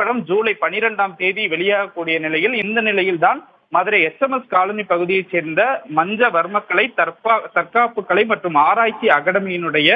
திரைப்படம் ஜூலை 12ஆம் தேதி வெளியாகக்கூடிய நிலையில், இந்த நிலையில்தான் மதுரை SMS காலனி பகுதியைச் சேர்ந்த மஞ்ச வர்மக்கலை தற்காப்பு கலை மற்றும் ஆராய்ச்சி அகாடமியினுடைய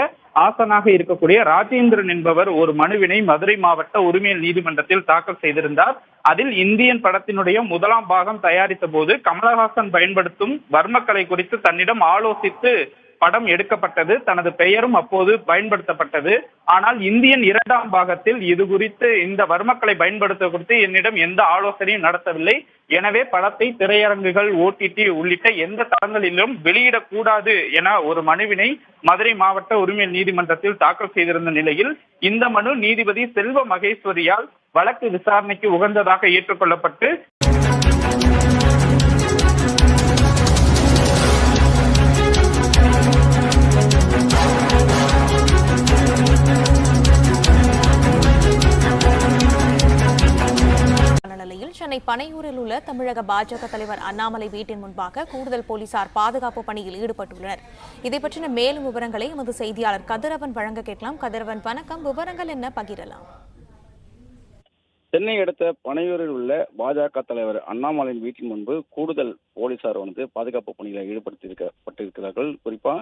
ஆசனாக இருக்கக்கூடிய ராஜேந்திரன் என்பவர் ஒரு மனுவினை மதுரை மாவட்ட உரிமையல் நீதிமன்றத்தில் தாக்கல் செய்திருந்தார். அதில் இந்தியன் படத்தினுடைய முதலாம் பாகம் தயாரித்த போது கமலஹாசன் பயன்படுத்தும் வர்மக்கலை குறித்து தன்னிடம் ஆலோசித்து படம் எடுக்கப்பட்டது. தனது பெயரும் அப்போது பயன்படுத்தப்பட்டது. ஆனால் இந்தியன் 2ஆம் பாகத்தில் இது குறித்து இந்த வர்மக்களை பயன்படுத்த குறித்து என்னிடம் எந்த ஆலோசனையும் நடத்தவில்லை. எனவே படத்தை திரையரங்குகள், OTT உள்ளிட்ட எந்த தளங்களிலும் வெளியிடக்கூடாது என ஒரு மனுவினை மதுரை மாவட்ட உரிமையல் நீதிமன்றத்தில் தாக்கல் செய்திருந்த நிலையில், இந்த மனு நீதிபதி செல்வ மகேஸ்வரியால் வழக்கு விசாரணைக்கு உகந்ததாக ஏற்றுக்கொள்ளப்பட்டு சென்னை பனையூரில் உள்ள தமிழக பாஜக தலைவர் அண்ணாமலை வீட்டின் முன்பாக கூடுதல் போலீசார் பாதுகாப்பு பணியில் ஈடுபட்டுள்ளனர். இதை பற்றின மேலும் விவரங்களை எமது செய்தியாளர் கதிரவன் வழங்க கேட்கலாம். கதிரவன், வணக்கம். விவரங்கள் என்ன பகிரலாம்? சென்னை அடுத்த பனையூரில் உள்ள பாஜக தலைவர் அண்ணாமலையின் வீட்டின் முன்பு கூடுதல் போலீசார் பாதுகாப்பு பணியில் ஈடுபடுத்தியிருக்கிறார்கள். குறிப்பா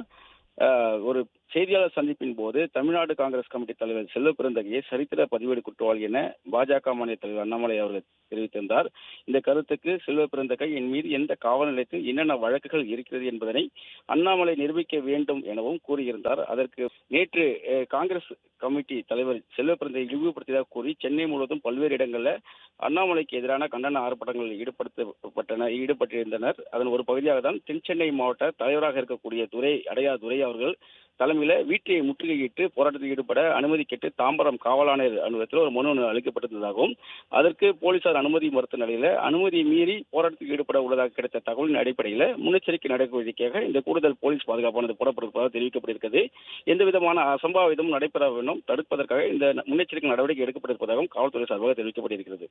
ஒரு செய்தியாளர் சந்திப்பின் போது தமிழ்நாடு காங்கிரஸ் கமிட்டி தலைவர் செல்வ பெருந்தகையை சரித்திர பதிவேடு குற்றவாளி என பாஜக மாநில தலைவர் அண்ணாமலை அவர்கள் தெரிவித்திருந்தார். இந்த கருத்துக்கு செல்வ பெருந்தகை என் மீது எந்த காவல் நிலையத்தில் என்னென்ன வழக்குகள் இருக்கிறது என்பதனை அண்ணாமலை நிரூபிக்க வேண்டும் எனவும் கூறியிருந்தார். அதற்கு நேற்று காங்கிரஸ் கமிட்டி தலைவர் செல்வ பெருந்தகை இழிவுபடுத்தியதாக கூறி சென்னை முழுவதும் பல்வேறு இடங்களில் அண்ணாமலைக்கு எதிரான கண்டன ஆர்ப்பாட்டங்களில் ஈடுபட்டிருந்தனர். அதன் ஒரு பகுதியாக தான் தென் சென்னை மாவட்ட தலைவராக இருக்கக்கூடிய அடையா துரை அவர்கள் தலைமையில வீட்டை முற்றுகையிட்டு போராட்டத்தில் ஈடுபட அனுமதி கேட்டு தாம்பரம் காவல் ஆணையர் அலுவலகத்தில் ஒரு மனு அளிக்கப்பட்டிருந்ததாகவும், அதற்கு போலீசார் அனுமதி மறுத்த நிலையில அனுமதியை மீறி போராட்டத்தில் ஈடுபட உள்ளதாக கிடைத்த தகவலின் அடிப்படையில் முன்னெச்சரிக்கை நடவடிக்கையாக இந்த கூடுதல் போலீஸ் பாதுகாப்பானது போடப்படுவதாக தெரிவிக்கப்பட்டிருக்கிறது. எந்த விதமான அசம்பாவிதமும் நடைபெற வேண்டும் தடுப்பதற்காக இந்த முன்னெச்சரிக்கை நடவடிக்கை எடுக்கப்பட்டிருப்பதாகவும் காவல்துறை சார்பாக தெரிவிக்கப்பட்டிருக்கிறது.